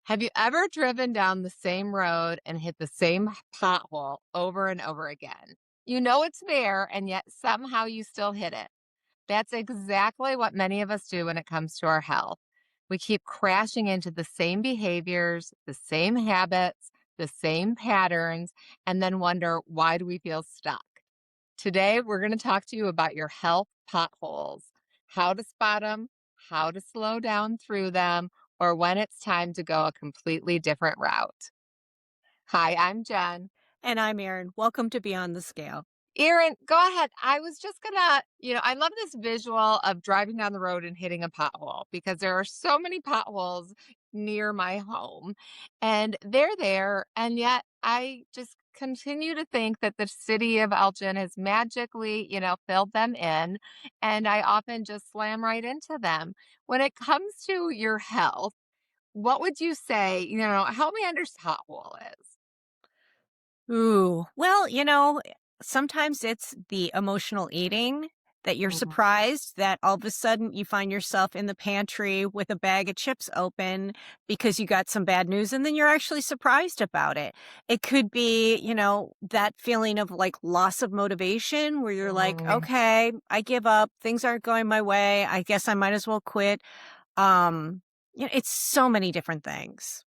Have you ever driven down the same road and hit the same pothole over and over again? You know it's there, and yet somehow you still hit it. That's exactly what many of us do when it comes to our health. We keep crashing into the same behaviors, the same habits, the same patterns, and then wonder, why do we feel stuck? Today, we're going to talk to you about your health potholes, how to spot them, how to slow down through them, or when it's time to go a completely different route. Hi, I'm Jen. And I'm Erin. Welcome to Beyond the Scale. Erin, go ahead. I was just gonna, I love this visual of driving down the road and hitting a pothole because there are so many potholes near my home and they're there. And yet I just continue to think that the city of Elgin has magically, filled them in. And I often just slam right into them. When it comes to your health, what would you say, help me understand what pothole is? Ooh, sometimes it's the emotional eating that you're Mhm. surprised that all of a sudden you find yourself in the pantry with a bag of chips open because you got some bad news and then you're actually surprised about it. It could be, that feeling of like loss of motivation where you're like, Mm. okay, I give up. Things aren't going my way. I guess I might as well quit. It's so many different things.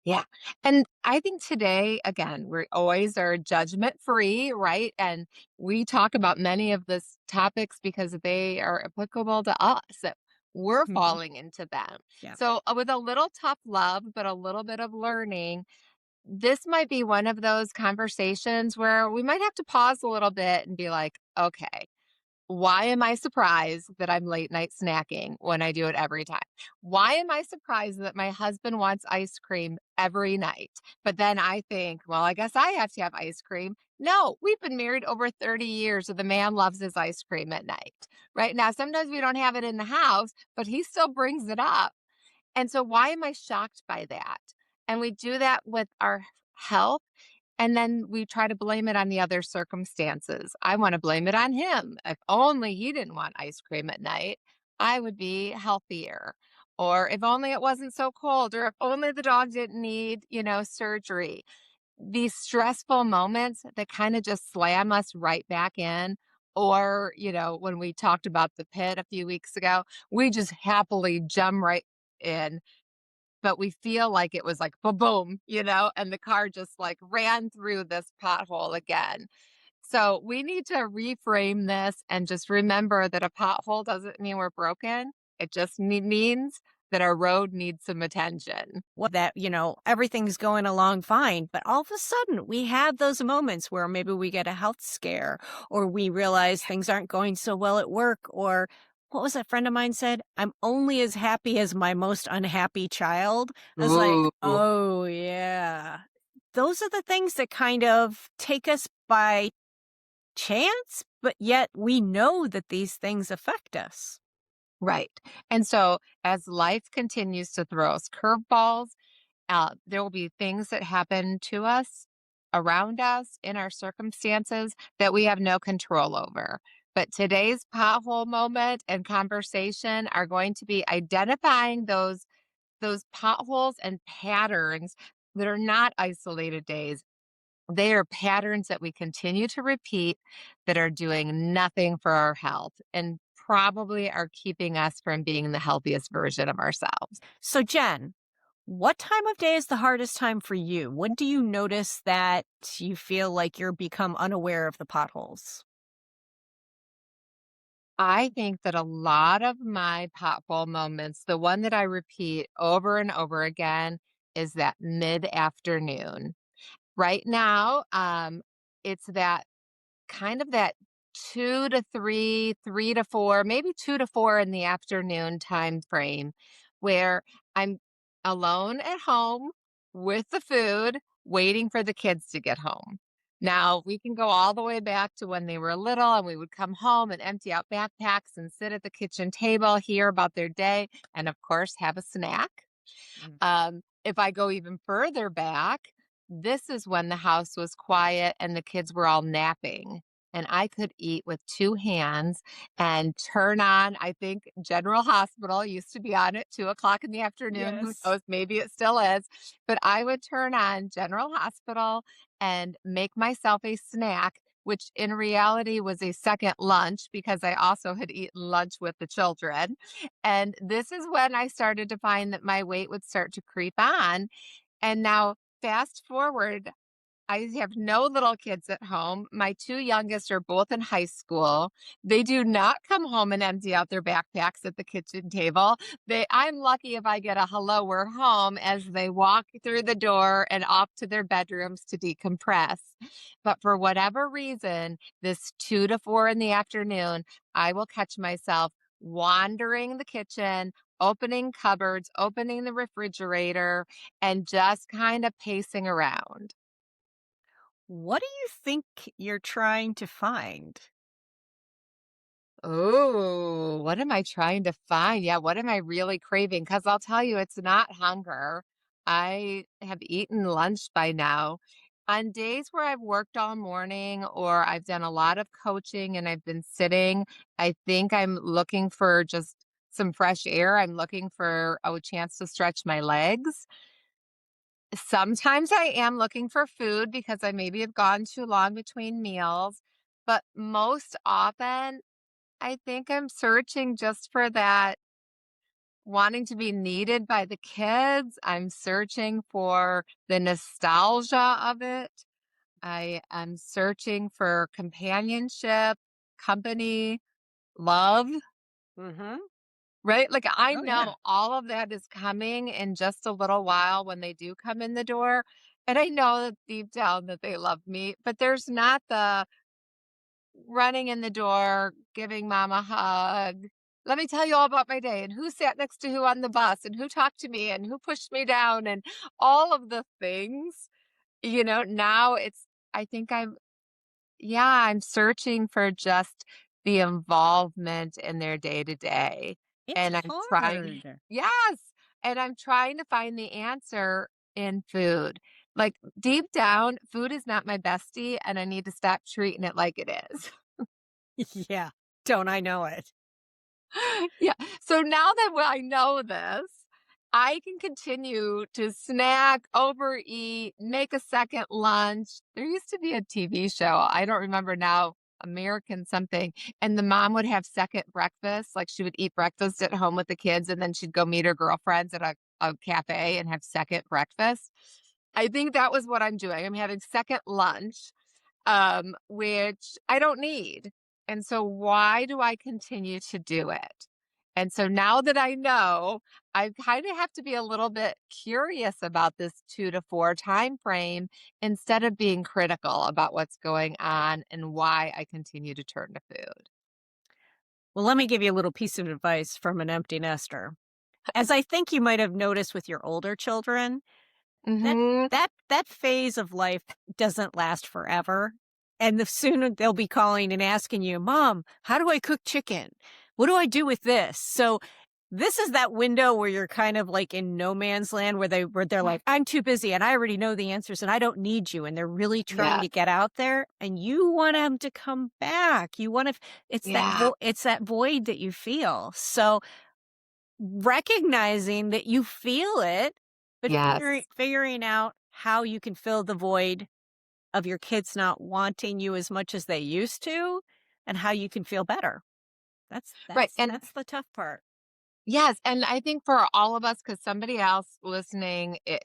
Yeah. And I think today, again, we always are judgment free, right? And we talk about many of these topics because they are applicable to us. That we're Mhm. falling into them. Yeah. So, with a little tough love, but a little bit of learning, this might be one of those conversations where we might have to pause a little bit and be like, okay, why am I surprised that I'm late night snacking when I do it every time? Why am I surprised that my husband wants ice cream every night? But then I think, well, I guess I have to have ice cream. No, we've been married over 30 years, so the man loves his ice cream at night. Right now, sometimes we don't have it in the house, but he still brings it up. And so, why am I shocked by that? And we do that with our health. And then we try to blame it on the other circumstances. I want to blame it on him. If only he didn't want ice cream at night, I would be healthier. Or if only it wasn't so cold, or if only the dog didn't need, surgery. These stressful moments that kind of just slam us right back in. Or, when we talked about the pit a few weeks ago, we just happily jump right in, but we feel like it was like boom, and the car just like ran through this pothole again. So we need to reframe this and just remember that a pothole doesn't mean we're broken. It just means that our road needs some attention. That, everything's going along fine. But all of a sudden, we have those moments where maybe we get a health scare or we realize things aren't going so well at work. Or what was that friend of mine said? I'm only as happy as my most unhappy child. I was like, Ooh, oh, yeah. Those are the things that kind of take us by chance, but yet we know that these things affect us. right. And so as life continues to throw us curveballs, there will be things that happen to us, around us, in our circumstances that we have no control over. But today's pothole moment and conversation are going to be identifying those potholes and patterns that are not isolated days. They are patterns that we continue to repeat that are doing nothing for our health and probably are keeping us from being the healthiest version of ourselves. So, Jen, what time of day is the hardest time for you? When do you notice that you feel like you're become unaware of the potholes? I think that a lot of my pothole moments, the one that I repeat over and over again, is that mid afternoon. Right now, it's that kind of that 2 to 3, 3 to 4, maybe 2 to 4 in the afternoon time frame where I'm alone at home with the food, waiting for the kids to get home. Now, we can go all the way back to when they were little and we would come home and empty out backpacks and sit at the kitchen table, hear about their day, and of course, have a snack. Mm. If I go even further back, this is when the house was quiet and the kids were all napping. and I could eat with 2 hands and turn on, I think General Hospital used to be on at 2 o'clock in the afternoon, who Yes. knows, maybe it still is, but I would turn on General Hospital and make myself a snack, which in reality was a second lunch because I also had eaten lunch with the children, and this is when I started to find that my weight would start to creep on, and now fast forward, I have no little kids at home. My 2 youngest are both in high school. They do not come home and empty out their backpacks at the kitchen table. I'm lucky if I get a hello, we're home as they walk through the door and off to their bedrooms to decompress. But for whatever reason, this 2 to 4 in the afternoon, I will catch myself wandering the kitchen, opening cupboards, opening the refrigerator, and just kind of pacing around. What do you think you're trying to find? Oh, what am I trying to find? Yeah, what am I really craving? Because I'll tell you, it's not hunger. I have eaten lunch by now. On days where I've worked all morning or I've done a lot of coaching and I've been sitting, I think I'm looking for just some fresh air. I'm looking for a chance to stretch my legs. Sometimes I am looking for food because I maybe have gone too long between meals, but most often I think I'm searching just for that wanting to be needed by the kids. I'm searching for the nostalgia of it. I am searching for companionship, company, love, Mhm. right? Like I Oh, yeah. know all of that is coming in just a little while when they do come in the door. And I know that deep down that they love me, but there's not the running in the door, giving mom a hug. Let me tell you all about my day and who sat next to who on the bus and who talked to me and who pushed me down and all of the things. Now I think yeah, I'm searching for just the involvement in their day to day. It's And I'm trying, hard. yes. And I'm trying to find the answer in food. Like deep down, food is not my bestie and I need to stop treating it like it is. Yeah. Don't I know it? Yeah. So now that I know this, I can continue to snack, overeat, make a second lunch. There used to be a TV show, I don't remember now, American something, and the mom would have second breakfast. Like she would eat breakfast at home with the kids and then she'd go meet her girlfriends at a cafe and have second breakfast. I think that was what I'm doing. I'm having second lunch which I don't need. And so why do I continue to do it? And so now that I know, I kind of have to be a little bit curious about this 2 to 4 time frame instead of being critical about what's going on and why I continue to turn to food. Well, let me give you a little piece of advice from an empty nester. As I think you might have noticed with your older children, that Hmm. that phase of life doesn't last forever, and the sooner they'll be calling and asking you, "Mom, how do I cook chicken? What do I do with this?" So, this is that window where you're kind of like in no man's land where they're like, "I'm too busy and I already know the answers and I don't need you," and they're really trying Yeah. to get out there, and you want them to come back. You want to Yeah. it's that void that you feel. So, recognizing that you feel it, but Yes. figuring out how you can fill the void of your kids not wanting you as much as they used to, and how you can feel better. That's Right. that's And that's the tough part. yes, and I think for all of us, because somebody else listening, it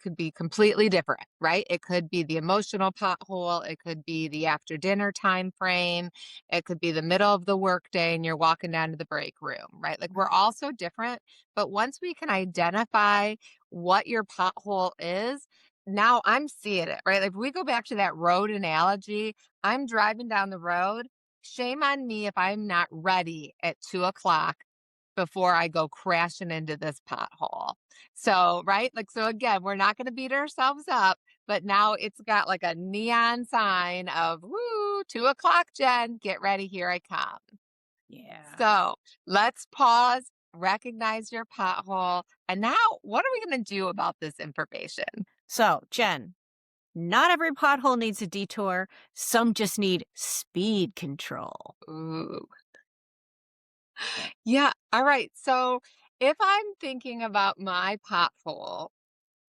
could be completely different, right? It could be the emotional pothole, it could be the after dinner time frame, it could be the middle of the workday and you're walking down to the break room, right? Like we're Right. all so different, but once we can identify what your pothole is, now I'm seeing it, right? Like if we go back to that road analogy, I'm driving down the road. Shame on me if I'm not ready at 2 o'clock before I go crashing into this pothole. So, right? Like, so again, we're not going to beat ourselves up, but now it's got like a neon sign of, woo, 2 o'clock, Jen, get ready, here I come. Yeah. So let's pause, recognize your pothole. And now, what are we going to do about this information? So, Jen, Not every pothole needs a detour. Some just need speed control. Ooh. Yeah. All right. So if I'm thinking about my pothole,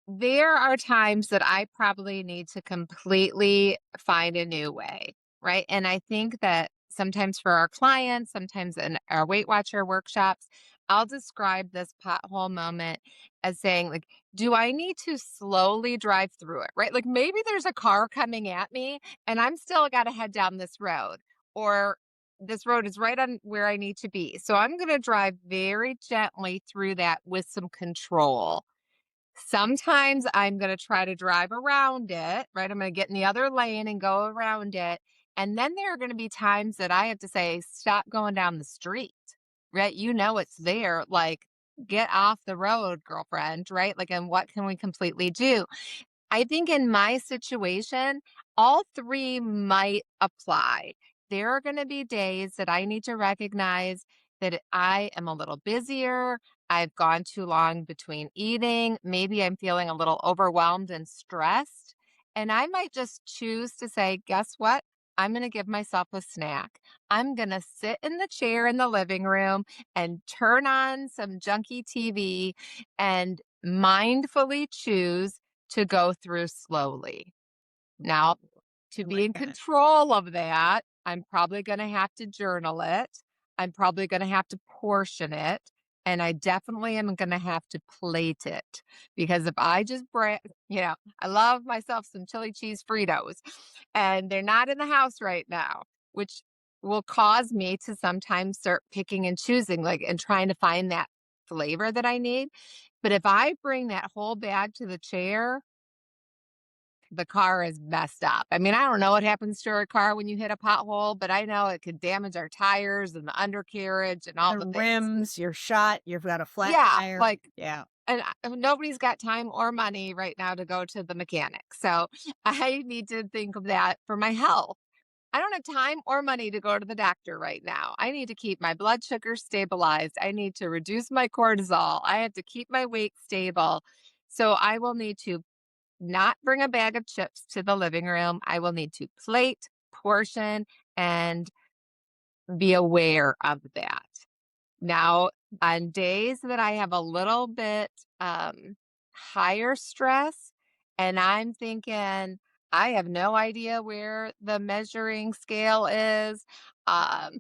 there are times that I probably need to completely find a new way, right? And I think that sometimes for our clients, sometimes in our Weight Watcher workshops, I'll describe this pothole moment as saying, like, do I need to slowly drive through it, right? Like maybe there's a car coming at me and I'm still got to head down this road, or this road is right on where I need to be. So I'm going to drive very gently through that with some control. Sometimes I'm gonna try to drive around it, right? I'm gonna get in the other lane and go around it. And then there are gonna be times that I have to say, stop going down the street, right? You know it's there. Like, get off the road, girlfriend, right? Like, and what can we completely do? I think in my situation, all three might apply. There are going to be days that I need to recognize that I am a little busier. I've gone too long between eating. Maybe I'm feeling a little overwhelmed and stressed. And I might just choose to say, guess what? I'm going to give myself a snack. I'm going to sit in the chair in the living room and turn on some junky TV and mindfully choose to go through slowly. Now, to I be like in that. control of that, I'm probably going to have to journal it. I'm probably going to have to portion it. And I definitely am going to have to plate it because if I just, I love myself some chili cheese Fritos and they're not in the house right now, which will cause me to sometimes start picking and choosing, like, and trying to find that flavor that I need. But if I bring that whole bag to the chair, the car is messed up. I mean, I don't know what happens to our car when you hit a pothole, but I know it could damage our tires and the undercarriage and all The the things. rims, you're shot, you've got a flat Yeah, tire. like, Yeah. and nobody's got time or money right now to go to the mechanic. So I need to think of that for my health. I don't have time or money to go to the doctor right now. I need to keep my blood sugar stabilized. I need to reduce my cortisol. I have to keep my weight stable. So I will need to not bring a bag of chips to the living room. I will need to plate, portion, and be aware of that. Now, on days that I have a little bit higher stress and I'm thinking, I have no idea where the measuring scale is. Um,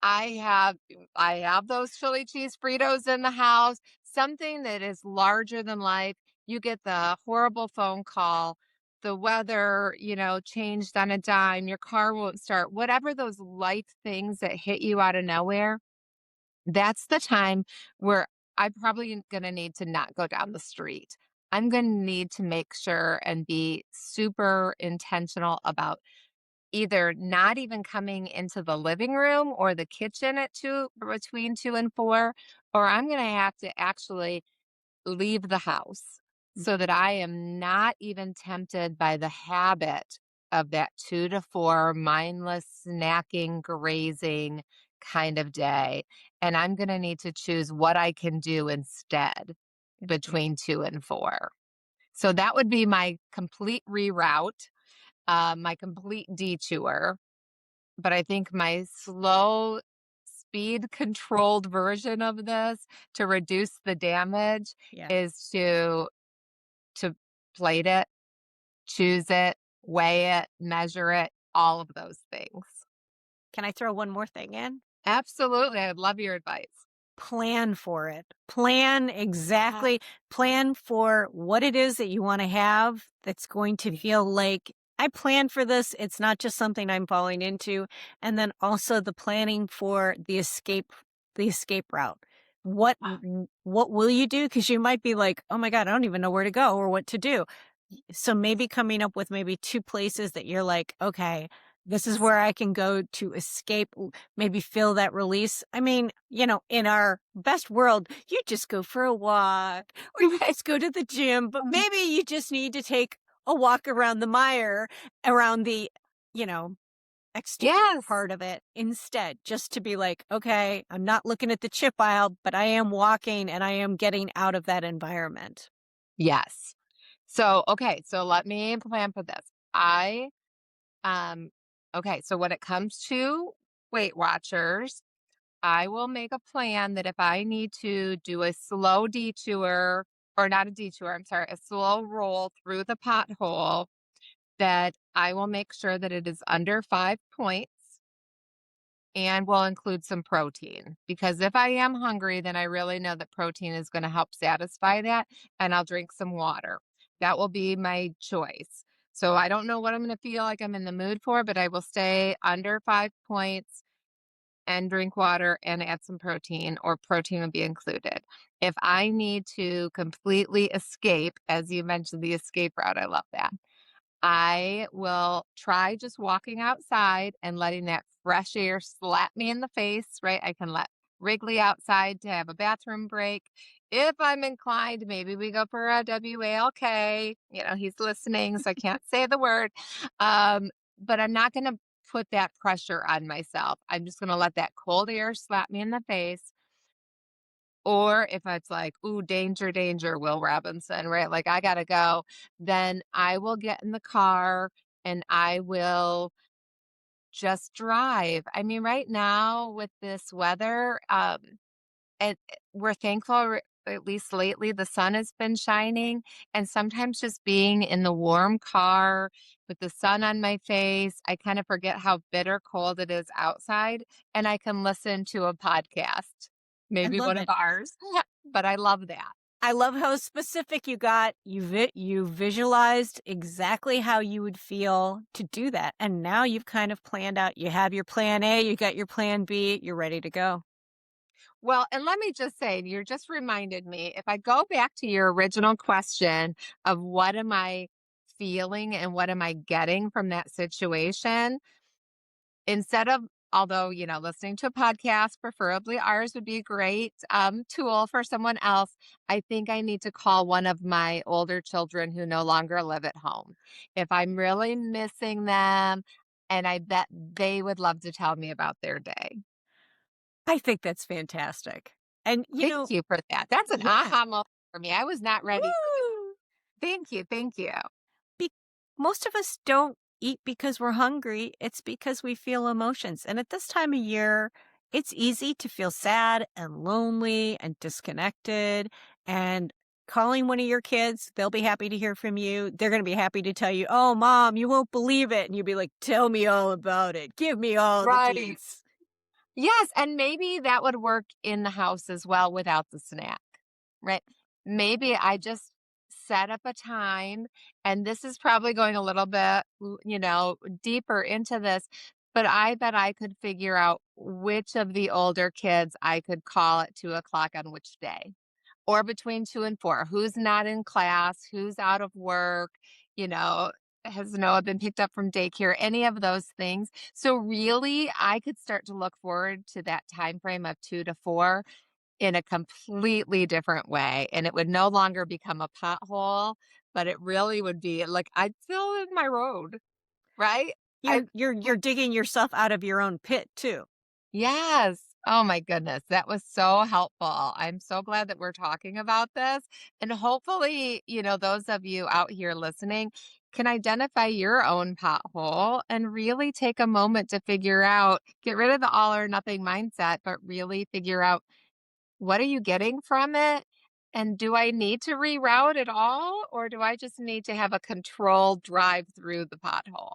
I have I have those chili cheese Fritos in the house, something that is larger than life. You get the horrible phone call, the weather, changed on a dime, your car won't start, whatever those life things that hit you out of nowhere. That's the time where I'm probably going to need to not go down the street. I'm going to need to make sure and be super intentional about either not even coming into the living room or the kitchen at between 2 and 4, or I'm going to have to actually leave the house so that I am not even tempted by the habit of that 2 to 4 mindless snacking, grazing kind of day. And I'm going to need to choose what I can do instead between 2 and 4. So that would be my complete reroute, my complete detour. But I think my slow, speed controlled version of this to reduce the damage Yeah. is to plate it, choose it, weigh it, measure it, all of those things. Can I throw one more thing in? Absolutely. I would love your advice. Plan for it. Plan Yeah. exactly. Plan for what it is that you want to have that's going to feel like I planned for this. It's not just something I'm falling into. And then also the planning for the escape route. What will you do? Because you might be like, oh my God, I don't even know where to go or what to do. So maybe coming up with maybe two places that you're like, okay, this is where I can go to escape, maybe feel that release. I mean, in our best world, you just go for a walk or you Right. just go to the gym, but maybe you just need to take a walk around the mire, around the, you know, exterior Yes. part of it instead, just to be like, okay, I'm not looking at the chip aisle, but I am walking and I am getting out of that environment. Yes. So, okay. So let me plan for this. I um okay, so when it comes to Weight Watchers, I will make a plan that if I need to do a slow detour, or not a detour, I'm sorry, a slow roll through the pothole, that I will make sure that it is under 5 points and will include some protein. Because if I am hungry, then I really know that protein is going to help satisfy that, and I'll drink some water. That will be my choice. So I don't know what I'm going to feel like I'm in the mood for, but I will stay under 5 points and drink water and add some protein, or protein will be included. If I need to completely escape, as you mentioned, the escape route, I love that. I will try just walking outside and letting that fresh air slap me in the face, right? I can let Wrigley outside to have a bathroom break. If I'm inclined, maybe we go for a WALK. He's listening, so I can't say the word. Um, but I'm not going to put that pressure on myself. I'm just going to let that cold air slap me in the face. Or if it's like, "Ooh, danger, danger, Will Robinson," right? Like, I gotta go, then I will get in the car and I will just drive. I mean, right now with this weather, and we're thankful, at least lately, the sun has been shining, and sometimes just being in the warm car with the sun on my face, I kind of forget how bitter cold it is outside, and I can listen to a podcast, I maybe love one of it. ours, but I love that. I love how specific you got. You visualized exactly how you would feel to do that, and now you've kind of planned out. You have your plan A, you got your plan B, you're ready to go. Well, and let me just say, you just reminded me, if I go back to your original question of what am I feeling and what am I getting from that situation, instead of, although, listening to a podcast, preferably ours would be a great tool for someone else, I think I need to call one of my older children who no longer live at home. If I'm really missing them, and I bet they would love to tell me about their day. I think that's fantastic. And, Thank you for that. That's an yeah. aha moment for me. I was not ready for that. Woo! Thank you, thank you. Be Most of us don't eat because we're hungry, it's because we feel emotions, and at this time of year, it's easy to feel sad and lonely and disconnected, and calling one of your kids, they'll be happy to hear from you. They're gonna be happy to tell you, "Oh, mom, you won't believe it," and you'll be like, "Tell me all about it. Give me all the Right. deets." Yes, and maybe that would work in the house as well without the snack, right? Maybe I just set up a time, and this is probably going a little bit, deeper into this, but I bet I could figure out which of the older kids I could call at 2 o'clock on which day. Or between 2 and 4, who's not in class, who's out of work, you know, has Noah been picked up from daycare, any of those things. So really, I could start to look forward to that time frame of 2 to 4 in a completely different way, and it would no longer become a pothole, but it really would be like I'd fill in my road, right? I You're digging yourself out of your own pit too. Yes. Oh my goodness. That was so helpful. I'm so glad that we're talking about this. And hopefully, those of you out here listening can identify your own pothole and really take a moment to figure out, get rid of the all or nothing mindset, but really figure out, what are you getting from it? And do I need to reroute it all? Or do I just need to have a controlled drive through the pothole?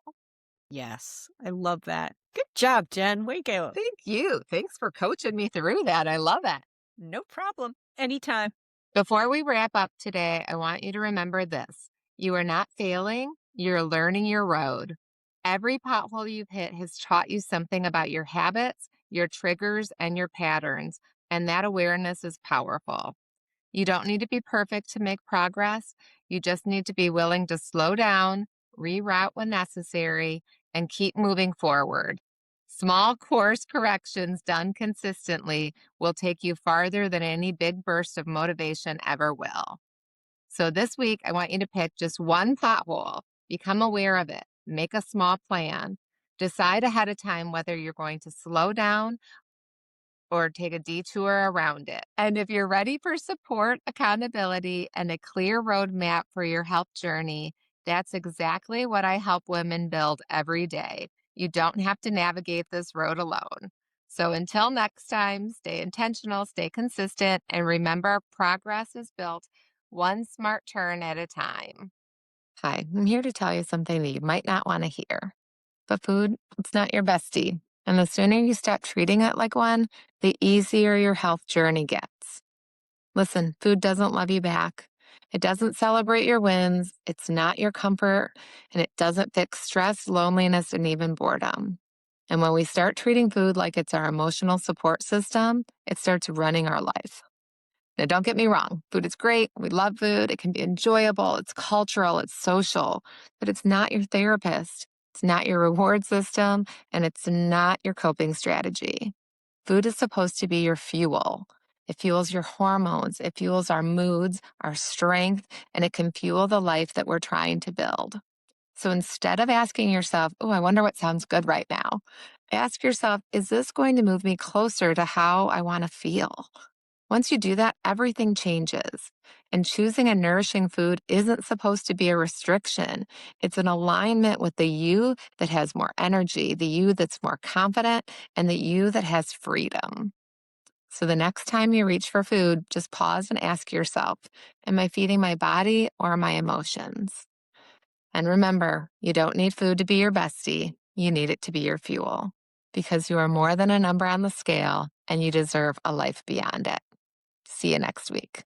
Yes, I love that. Good job, Jen. Way to go. Thank you. Thanks for coaching me through that. I love it. No problem. Anytime. Before we wrap up today, I want you to remember this. You are not failing, you're learning your road. Every pothole you've hit has taught you something about your habits, your triggers, and your patterns, and that awareness is powerful. You don't need to be perfect to make progress. You just need to be willing to slow down, reroute when necessary, and keep moving forward. Small course corrections done consistently will take you farther than any big burst of motivation ever will. So this week, I want you to pick just one pothole, become aware of it, make a small plan, decide ahead of time whether you're going to slow down or take a detour around it. And if you're ready for support, accountability, and a clear roadmap for your health journey, That's exactly what I help women build every day. You don't have to navigate this road alone. So until next time, stay intentional, stay consistent, and remember progress is built one smart turn at a time. Hi, I'm here to tell you something that you might not want to hear. But food, it's not your bestie. And the sooner you stop treating it like one, the easier your health journey gets. Listen, food doesn't love you back. It doesn't celebrate your wins. It's not your comfort. And it doesn't fix stress, loneliness, and even boredom. And when we start treating food like it's our emotional support system, it starts running our life. Now, don't get me wrong. Food is great. We love food. It can be enjoyable. It's cultural. It's social. But it's not your therapist. It's not your reward system. And it's not your coping strategy. Food is supposed to be your fuel. It fuels your hormones. It fuels our moods, our strength, and it can fuel the life that we're trying to build. So instead of asking yourself, oh, I wonder what sounds good right now, ask yourself, is this going to move me closer to how I want to feel? Once you do that, everything changes. And choosing a nourishing food isn't supposed to be a restriction. It's an alignment with the you that has more energy, the you that's more confident, and the you that has freedom. So the next time you reach for food, just pause and ask yourself, am I feeding my body or my emotions? And remember, you don't need food to be your bestie. You need it to be your fuel because you are more than a number on the scale and you deserve a life beyond it. See you next week.